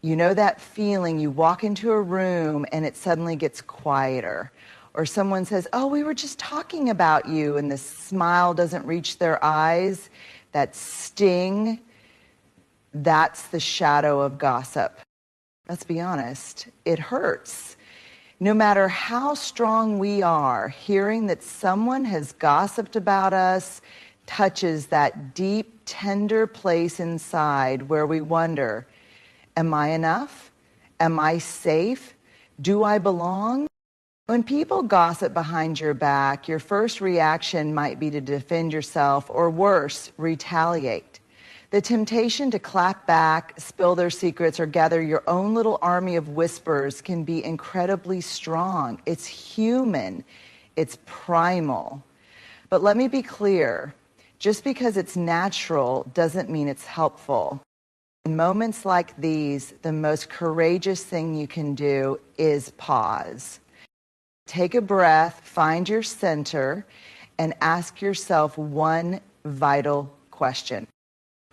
You know that feeling, you walk into a room and it suddenly gets quieter. Or someone says, oh, we were just talking about you, and the smile doesn't reach their eyes. That sting, that's the shadow of gossip. Let's be honest, it hurts. No matter how strong we are, hearing that someone has gossiped about us touches that deep, tender place inside where we wonder, am I enough? Am I safe? Do I belong? When people gossip behind your back, your first reaction might be to defend yourself, or worse, retaliate. The temptation to clap back, spill their secrets, or gather your own little army of whispers can be incredibly strong. It's human. It's primal. But let me be clear. Just because it's natural doesn't mean it's helpful. In moments like these, the most courageous thing you can do is pause. Take a breath, find your center, and ask yourself one vital question.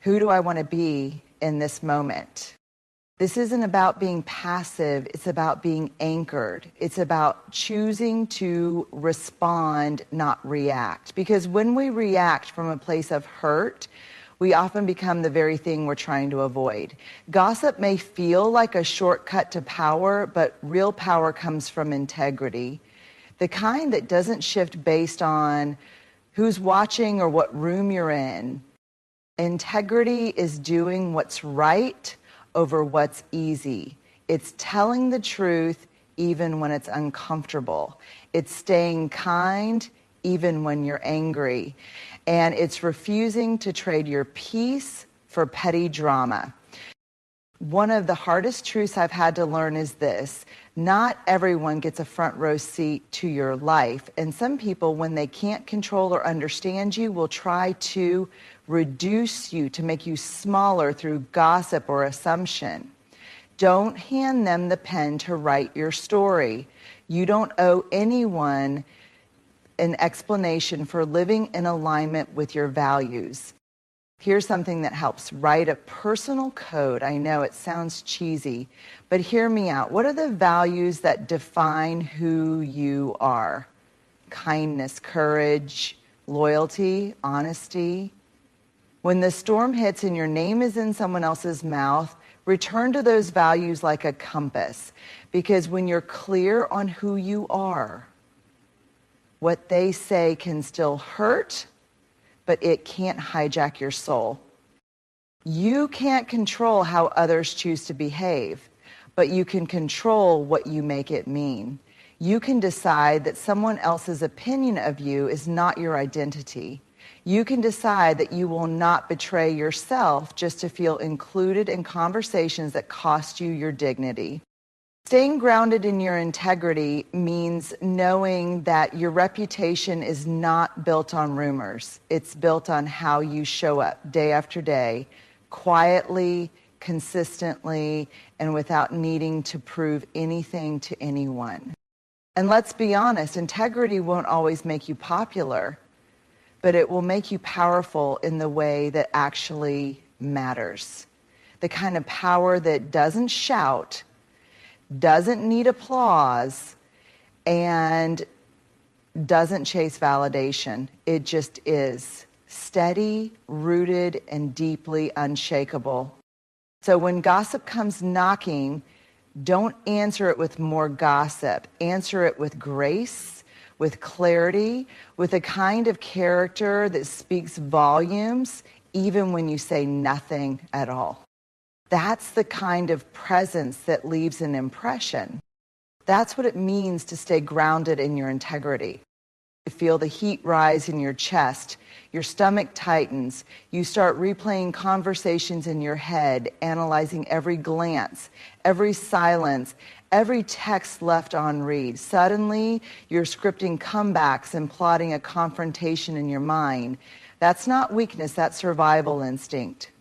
Who do I want to be in this moment? This isn't about being passive, it's about being anchored. It's about choosing to respond, not react. Because when we react from a place of hurt, we often become the very thing we're trying to avoid. Gossip may feel like a shortcut to power, but real power comes from integrity. The kind that doesn't shift based on who's watching or what room you're in. Integrity is doing what's right over what's easy. It's telling the truth even when it's uncomfortable. It's staying kind even when you're angry. And it's refusing to trade your peace for petty drama. One of the hardest truths I've had to learn is this: not everyone gets a front row seat to your life. And some people, when they can't control or understand you, will try to reduce you, to make you smaller through gossip or assumption. Don't hand them the pen to write your story. You don't owe anyone an explanation for living in alignment with your values. Here's something that helps. Write a personal code. I know it sounds cheesy, but hear me out. What are the values that define who you are? Kindness, courage, loyalty, honesty. When the storm hits and your name is in someone else's mouth, return to those values like a compass. Because when you're clear on who you are, what they say can still hurt, but it can't hijack your soul. You can't control how others choose to behave, but you can control what you make it mean. You can decide that someone else's opinion of you is not your identity. You can decide that you will not betray yourself just to feel included in conversations that cost you your dignity. Staying grounded in your integrity means knowing that your reputation is not built on rumors. It's built on how you show up day after day, quietly, consistently, and without needing to prove anything to anyone. And let's be honest, integrity won't always make you popular, but it will make you powerful in the way that actually matters. The kind of power that doesn't shout, doesn't need applause, and doesn't chase validation. It just is steady, rooted, and deeply unshakable. So when gossip comes knocking, don't answer it with more gossip. Answer it with grace, with clarity, with a kind of character that speaks volumes, even when you say nothing at all. That's the kind of presence that leaves an impression. That's what it means to stay grounded in your integrity. You feel the heat rise in your chest, your stomach tightens, you start replaying conversations in your head, analyzing every glance, every silence, every text left unread. Suddenly, you're scripting comebacks and plotting a confrontation in your mind. That's not weakness, that's survival instinct.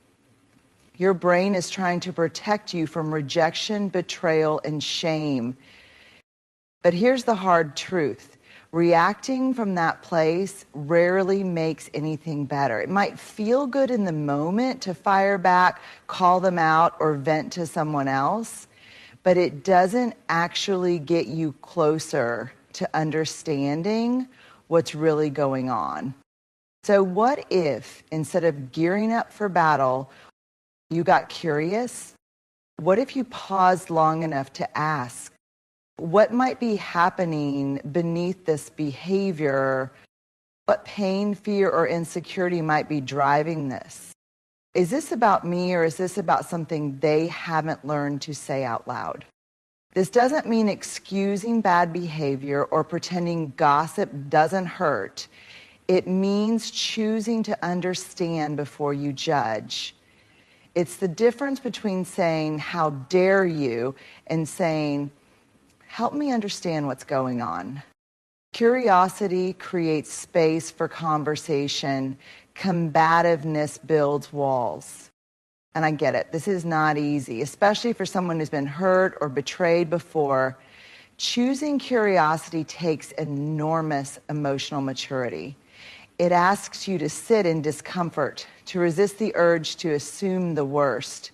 Your brain is trying to protect you from rejection, betrayal, and shame. But here's the hard truth. Reacting from that place rarely makes anything better. It might feel good in the moment to fire back, call them out, or vent to someone else, but it doesn't actually get you closer to understanding what's really going on. So what if, instead of gearing up for battle, you got curious? What if you paused long enough to ask, what might be happening beneath this behavior? What pain, fear, or insecurity might be driving this? Is this about me, or is this about something they haven't learned to say out loud? This doesn't mean excusing bad behavior or pretending gossip doesn't hurt. It means choosing to understand before you judge. It's the difference between saying, "How dare you?" and saying, "Help me understand what's going on." Curiosity creates space for conversation. Combativeness builds walls. And I get it. This is not easy, especially for someone who's been hurt or betrayed before. Choosing curiosity takes enormous emotional maturity. It asks you to sit in discomfort, to resist the urge to assume the worst,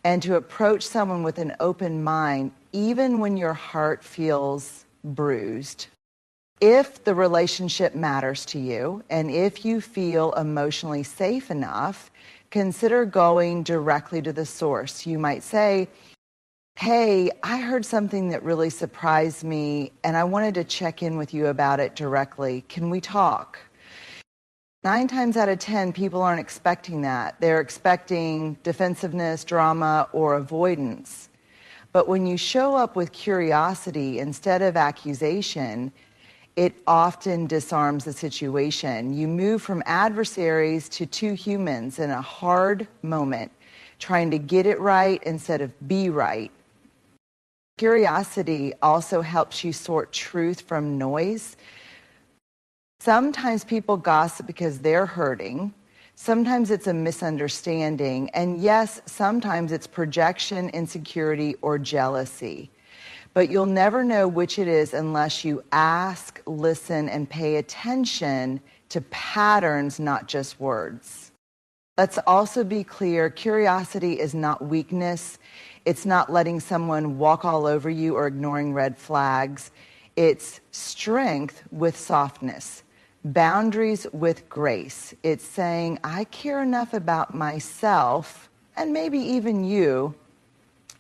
and to approach someone with an open mind, even when your heart feels bruised. If the relationship matters to you, and if you feel emotionally safe enough, consider going directly to the source. You might say, "Hey, I heard something that really surprised me, and I wanted to check in with you about it directly. Can we talk?" 9 times out of 10, people aren't expecting that. They're expecting defensiveness, drama, or avoidance. But when you show up with curiosity instead of accusation, it often disarms the situation. You move from adversaries to two humans in a hard moment, trying to get it right instead of be right. Curiosity also helps you sort truth from noise. Sometimes people gossip because they're hurting. Sometimes it's a misunderstanding. And yes, sometimes it's projection, insecurity, or jealousy. But you'll never know which it is unless you ask, listen, and pay attention to patterns, not just words. Let's also be clear, curiosity is not weakness. It's not letting someone walk all over you or ignoring red flags. It's strength with softness. Boundaries with grace. It's saying, I care enough about myself, and maybe even you,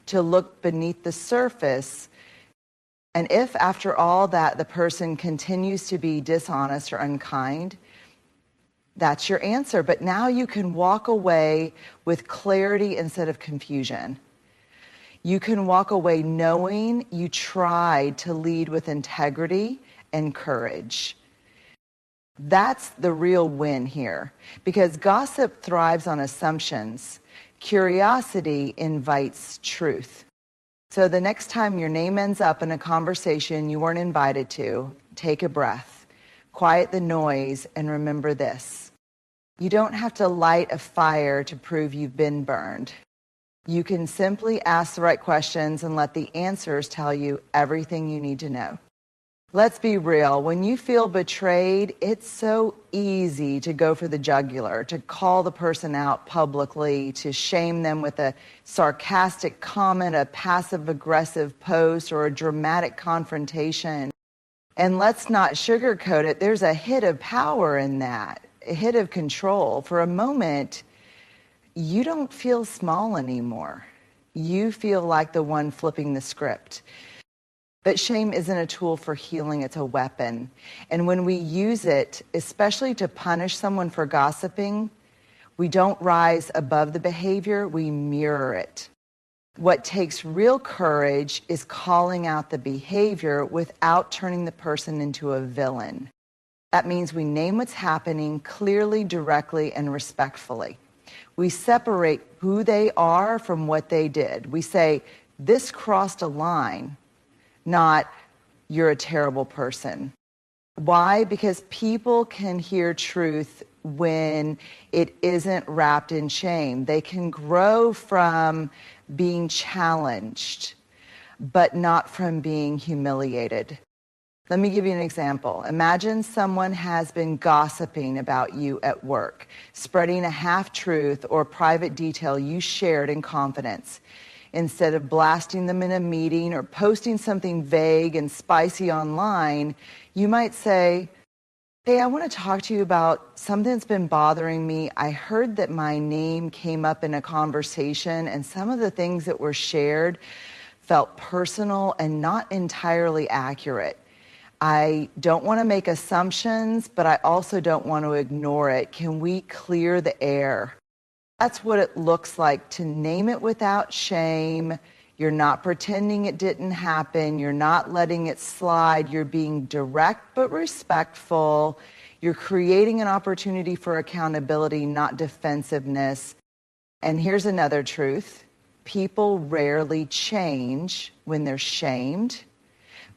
to look beneath the surface. And if after all that the person continues to be dishonest or unkind, that's your answer. But now you can walk away with clarity instead of confusion. You can walk away knowing you tried to lead with integrity and courage. That's the real win here, because gossip thrives on assumptions. Curiosity invites truth. So the next time your name ends up in a conversation you weren't invited to, take a breath, quiet the noise, and remember this. You don't have to light a fire to prove you've been burned. You can simply ask the right questions and let the answers tell you everything you need to know. Let's be real. When you feel betrayed, it's so easy to go for the jugular, to call the person out publicly, to shame them with a sarcastic comment, a passive-aggressive post, or a dramatic confrontation. And let's not sugarcoat it. There's a hit of power in that, a hit of control. For a moment, you don't feel small anymore. You feel like the one flipping the script. But shame isn't a tool for healing, it's a weapon. And when we use it, especially to punish someone for gossiping, we don't rise above the behavior, we mirror it. What takes real courage is calling out the behavior without turning the person into a villain. That means we name what's happening clearly, directly, and respectfully. We separate who they are from what they did. We say, this crossed a line. Not, you're a terrible person. Why? Because people can hear truth when it isn't wrapped in shame. They can grow from being challenged, but not from being humiliated. Let me give you an example. Imagine someone has been gossiping about you at work, spreading a half-truth or private detail you shared in confidence. Instead of blasting them in a meeting or posting something vague and spicy online, you might say, "Hey, I want to talk to you about something that's been bothering me. I heard that my name came up in a conversation, and some of the things that were shared felt personal and not entirely accurate. I don't want to make assumptions, but I also don't want to ignore it. Can we clear the air?" That's what it looks like to name it without shame. You're not pretending it didn't happen. You're not letting it slide. You're being direct but respectful. You're creating an opportunity for accountability, not defensiveness. And here's another truth. People rarely change when they're shamed,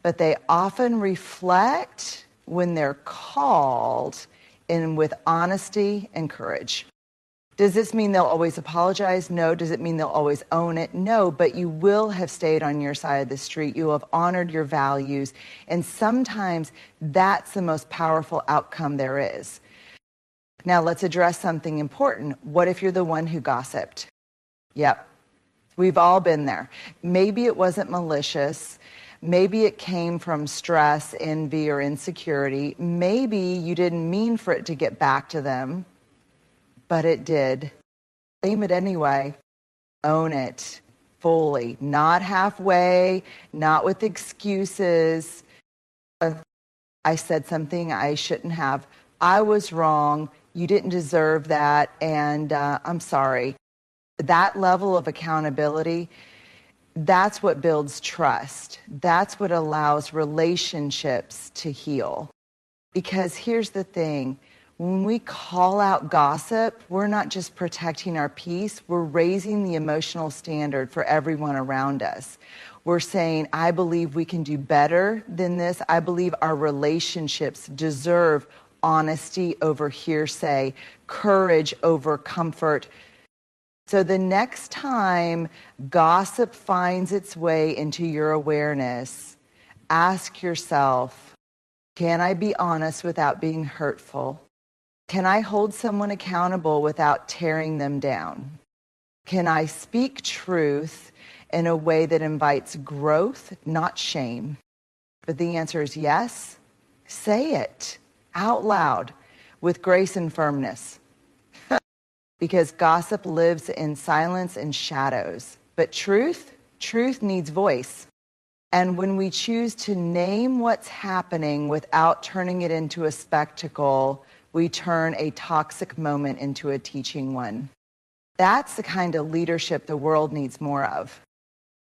but they often reflect when they're called and with honesty and courage. Does this mean they'll always apologize? No. Does it mean they'll always own it? No. But you will have stayed on your side of the street. You will have honored your values. And sometimes that's the most powerful outcome there is. Now let's address something important. What if you're the one who gossiped? Yep. We've all been there. Maybe it wasn't malicious. Maybe it came from stress, envy, or insecurity. Maybe you didn't mean for it to get back to them, but it did. Claim it anyway. Own it fully, not halfway, not with excuses. I said something I shouldn't have. I was wrong. You didn't deserve that, and I'm sorry. That level of accountability, that's what builds trust. That's what allows relationships to heal. Because here's the thing. When we call out gossip, we're not just protecting our peace, we're raising the emotional standard for everyone around us. We're saying, I believe we can do better than this. I believe our relationships deserve honesty over hearsay, courage over comfort. So the next time gossip finds its way into your awareness, ask yourself, can I be honest without being hurtful? Can I hold someone accountable without tearing them down? Can I speak truth in a way that invites growth, not shame? But the answer is yes. Say it out loud with grace and firmness. Because gossip lives in silence and shadows. But truth needs voice. And when we choose to name what's happening without turning it into a spectacle, we turn a toxic moment into a teaching one. That's the kind of leadership the world needs more of.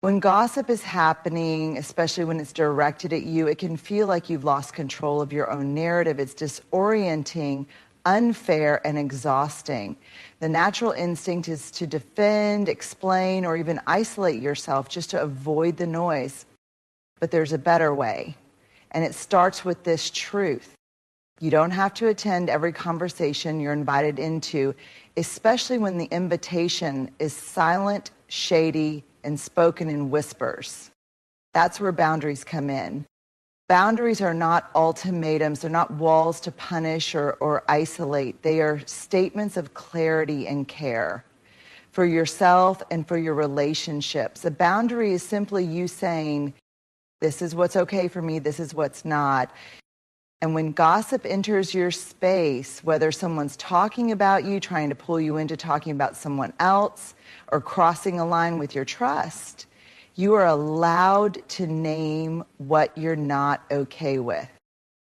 When gossip is happening, especially when it's directed at you, it can feel like you've lost control of your own narrative. It's disorienting, unfair, and exhausting. The natural instinct is to defend, explain, or even isolate yourself just to avoid the noise. But there's a better way, and it starts with this truth. You don't have to attend every conversation you're invited into, especially when the invitation is silent, shady, and spoken in whispers. That's where boundaries come in. Boundaries are not ultimatums. They're not walls to punish or isolate. They are statements of clarity and care for yourself and for your relationships. A boundary is simply you saying, this is what's okay for me, this is what's not. And when gossip enters your space, whether someone's talking about you, trying to pull you into talking about someone else, or crossing a line with your trust, you are allowed to name what you're not okay with.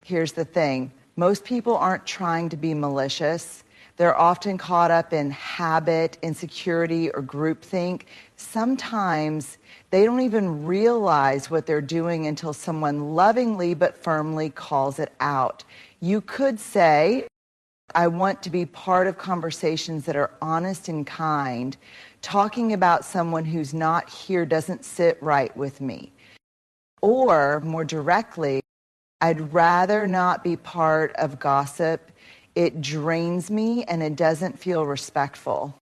Here's the thing. Most people aren't trying to be malicious. They're often caught up in habit, insecurity, or groupthink. Sometimes they don't even realize what they're doing until someone lovingly but firmly calls it out. You could say, I want to be part of conversations that are honest and kind. Talking about someone who's not here doesn't sit right with me. Or, more directly, I'd rather not be part of gossip. It drains me and it doesn't feel respectful.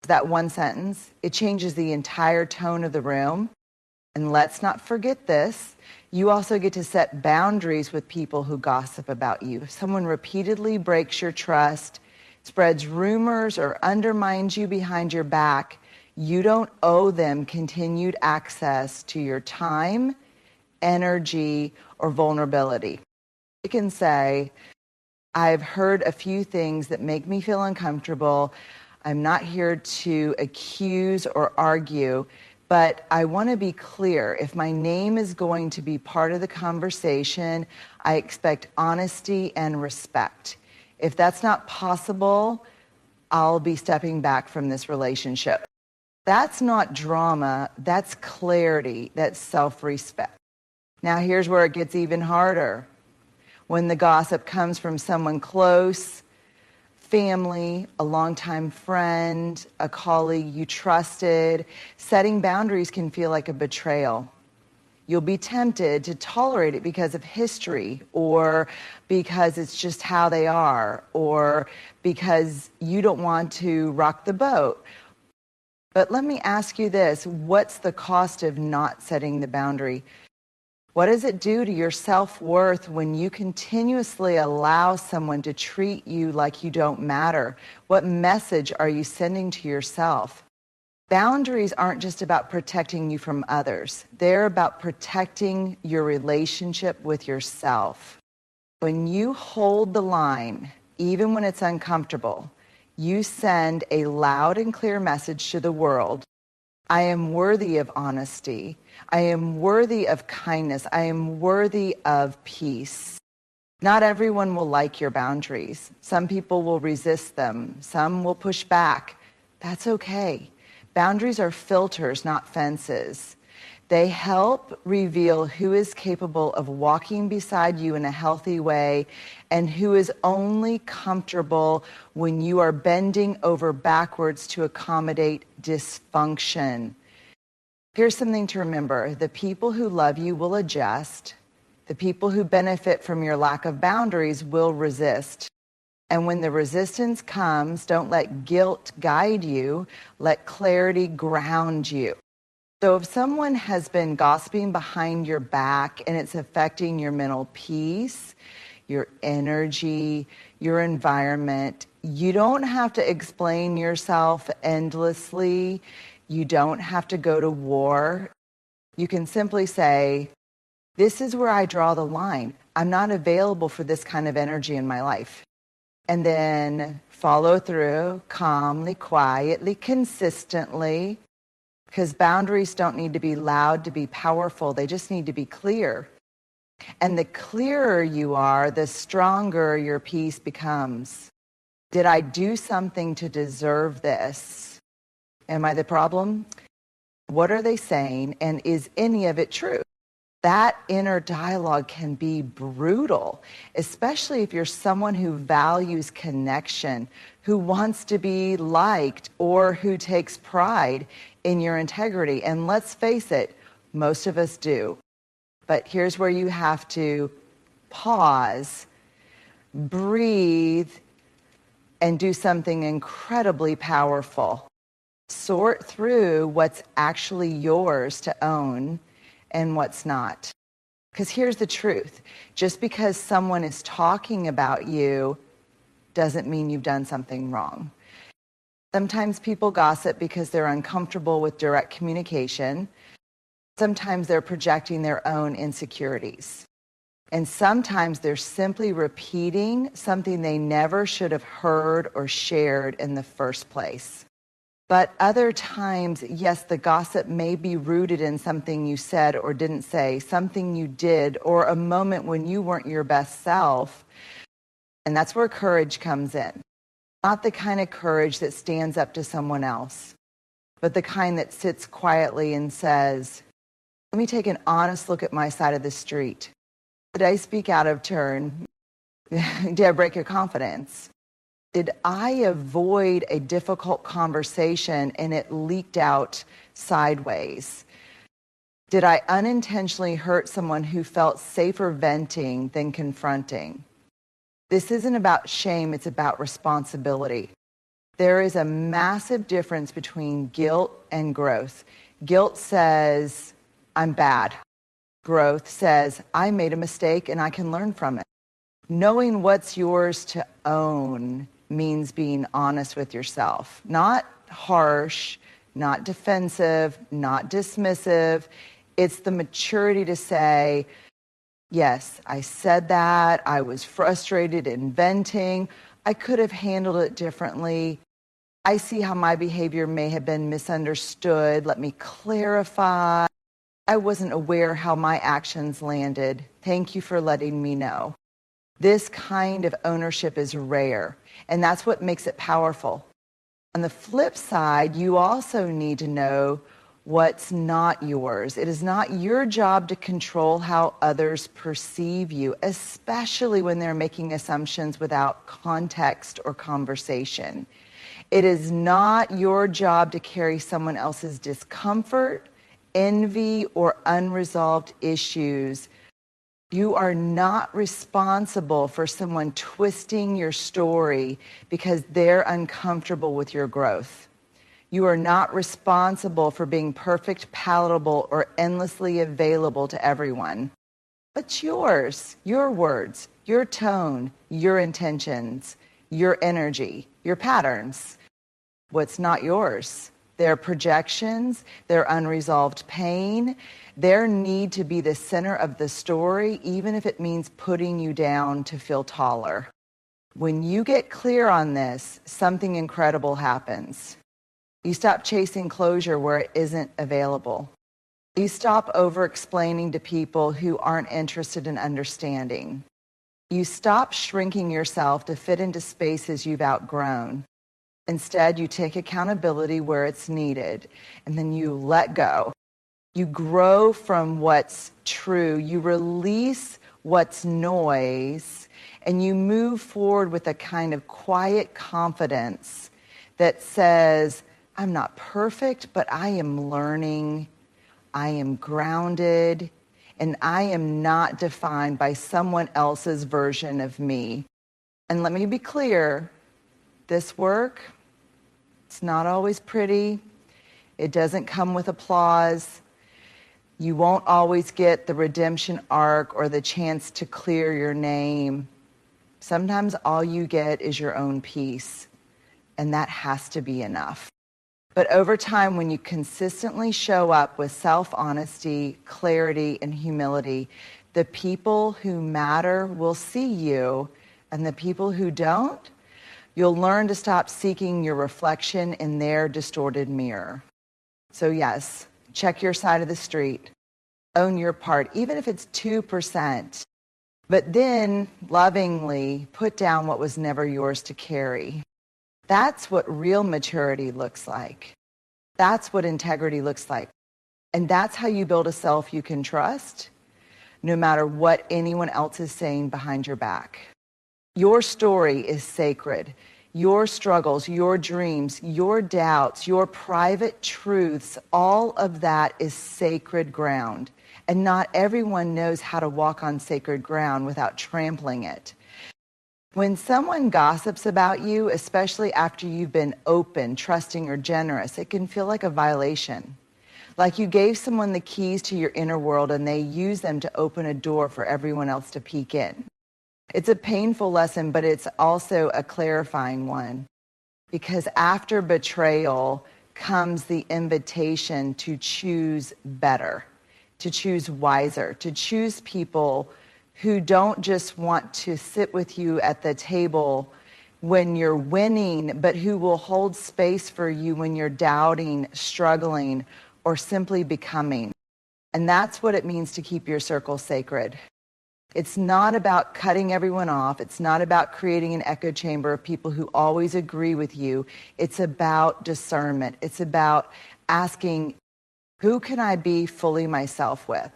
That one sentence, it changes the entire tone of the room. And let's not forget this. You also get to set boundaries with people who gossip about you. If someone repeatedly breaks your trust, spreads rumors, or undermines you behind your back, you don't owe them continued access to your time, energy, or vulnerability. You can say, I've heard a few things that make me feel uncomfortable. I'm not here to accuse or argue, but I want to be clear. If my name is going to be part of the conversation, I expect honesty and respect. If that's not possible, I'll be stepping back from this relationship. That's not drama, that's clarity, that's self-respect. Now here's where it gets even harder. When the gossip comes from someone close, family, a longtime friend, a colleague you trusted, setting boundaries can feel like a betrayal. You'll be tempted to tolerate it because of history, or because it's just how they are, or because you don't want to rock the boat. But let me ask you this, what's the cost of not setting the boundary? What does it do to your self-worth when you continuously allow someone to treat you like you don't matter? What message are you sending to yourself? Boundaries aren't just about protecting you from others. They're about protecting your relationship with yourself. When you hold the line, even when it's uncomfortable, you send a loud and clear message to the world. I am worthy of honesty. I am worthy of kindness. I am worthy of peace. Not everyone will like your boundaries. Some people will resist them. Some will push back. That's okay. Boundaries are filters, not fences. They help reveal who is capable of walking beside you in a healthy way and who is only comfortable when you are bending over backwards to accommodate dysfunction. Here's something to remember. The people who love you will adjust. The people who benefit from your lack of boundaries will resist. And when the resistance comes, don't let guilt guide you. Let clarity ground you. So if someone has been gossiping behind your back and it's affecting your mental peace, your energy, your environment, you don't have to explain yourself endlessly. You don't have to go to war. You can simply say, this is where I draw the line. I'm not available for this kind of energy in my life. And then follow through calmly, quietly, consistently. Because boundaries don't need to be loud to be powerful. They just need to be clear. And the clearer you are, the stronger your peace becomes. Did I do something to deserve this? Am I the problem? What are they saying? And is any of it true? That inner dialogue can be brutal, especially if you're someone who values connection, who wants to be liked, or who takes pride in your integrity. And let's face it, most of us do. But here's where you have to pause, breathe, and do something incredibly powerful. Sort through what's actually yours to own and what's not. Because here's the truth. Just because someone is talking about you doesn't mean you've done something wrong. Sometimes people gossip because they're uncomfortable with direct communication. Sometimes they're projecting their own insecurities. And sometimes they're simply repeating something they never should have heard or shared in the first place. But other times, yes, the gossip may be rooted in something you said or didn't say, something you did, or a moment when you weren't your best self. And that's where courage comes in. Not the kind of courage that stands up to someone else, but the kind that sits quietly and says, let me take an honest look at my side of the street. Did I speak out of turn? Did I break your confidence? Did I avoid a difficult conversation and it leaked out sideways? Did I unintentionally hurt someone who felt safer venting than confronting? This isn't about shame, it's about responsibility. There is a massive difference between guilt and growth. Guilt says, I'm bad. Growth says, I made a mistake and I can learn from it. Knowing what's yours to own means being honest with yourself, not harsh, not defensive, not dismissive. It's the maturity to say, yes, I said that. I was frustrated inventing. I could have handled it differently. I see how my behavior may have been misunderstood. Let me clarify. I wasn't aware how my actions landed. Thank you for letting me know. This kind of ownership is rare, and that's what makes it powerful. On the flip side, you also need to know what's not yours. It is not your job to control how others perceive you, especially when they're making assumptions without context or conversation. It is not your job to carry someone else's discomfort, envy, or unresolved issues. You are not responsible for someone twisting your story because they're uncomfortable with your growth. You are not responsible for being perfect, palatable, or endlessly available to everyone. It's yours, your words, your tone, your intentions, your energy, your patterns. What's not yours? Their projections, their unresolved pain, their need to be the center of the story, even if it means putting you down to feel taller. When you get clear on this, something incredible happens. You stop chasing closure where it isn't available. You stop over-explaining to people who aren't interested in understanding. You stop shrinking yourself to fit into spaces you've outgrown. Instead, you take accountability where it's needed, and then you let go. You grow from what's true. You release what's noise, and you move forward with a kind of quiet confidence that says, I'm not perfect, but I am learning. I am grounded, and I am not defined by someone else's version of me. And let me be clear, this work, it's not always pretty. It doesn't come with applause. You won't always get the redemption arc or the chance to clear your name. Sometimes all you get is your own peace, and that has to be enough. But over time, when you consistently show up with self-honesty, clarity, and humility, the people who matter will see you, and the people who don't, you'll learn to stop seeking your reflection in their distorted mirror. So yes, check your side of the street. Own your part, even if it's 2%. But then, lovingly, put down what was never yours to carry. That's what real maturity looks like. That's what integrity looks like. And that's how you build a self you can trust, no matter what anyone else is saying behind your back. Your story is sacred. Your struggles, your dreams, your doubts, your private truths, all of that is sacred ground. And not everyone knows how to walk on sacred ground without trampling it. When someone gossips about you, especially after you've been open, trusting, or generous, it can feel like a violation. Like you gave someone the keys to your inner world and they use them to open a door for everyone else to peek in. It's a painful lesson, but it's also a clarifying one. Because after betrayal comes the invitation to choose better, to choose wiser, to choose people who don't just want to sit with you at the table when you're winning, but who will hold space for you when you're doubting, struggling, or simply becoming. And that's what it means to keep your circle sacred. It's not about cutting everyone off. It's not about creating an echo chamber of people who always agree with you. It's about discernment. It's about asking, who can I be fully myself with?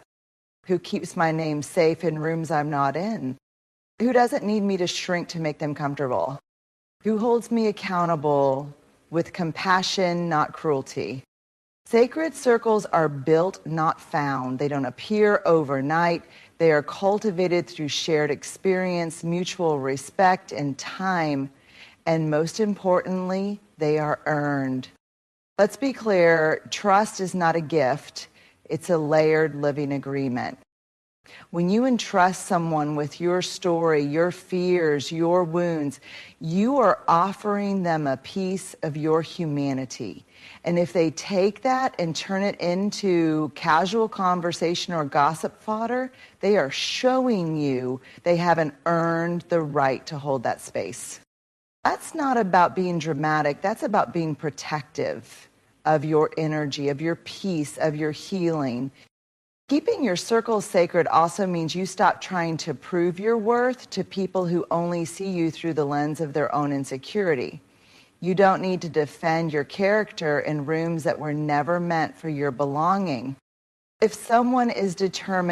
Who keeps my name safe in rooms I'm not in? Who doesn't need me to shrink to make them comfortable? Who holds me accountable with compassion, not cruelty? Sacred circles are built, not found. They don't appear overnight. They are cultivated through shared experience, mutual respect, and time. And most importantly, they are earned. Let's be clear, trust is not a gift. It's a layered living agreement. When you entrust someone with your story, your fears, your wounds, you are offering them a piece of your humanity. And if they take that and turn it into casual conversation or gossip fodder, they are showing you they haven't earned the right to hold that space. That's not about being dramatic. That's about being protective of your energy, of your peace, of your healing. Keeping your circle sacred also means you stop trying to prove your worth to people who only see you through the lens of their own insecurity. You don't need to defend your character in rooms that were never meant for your belonging. If someone is determined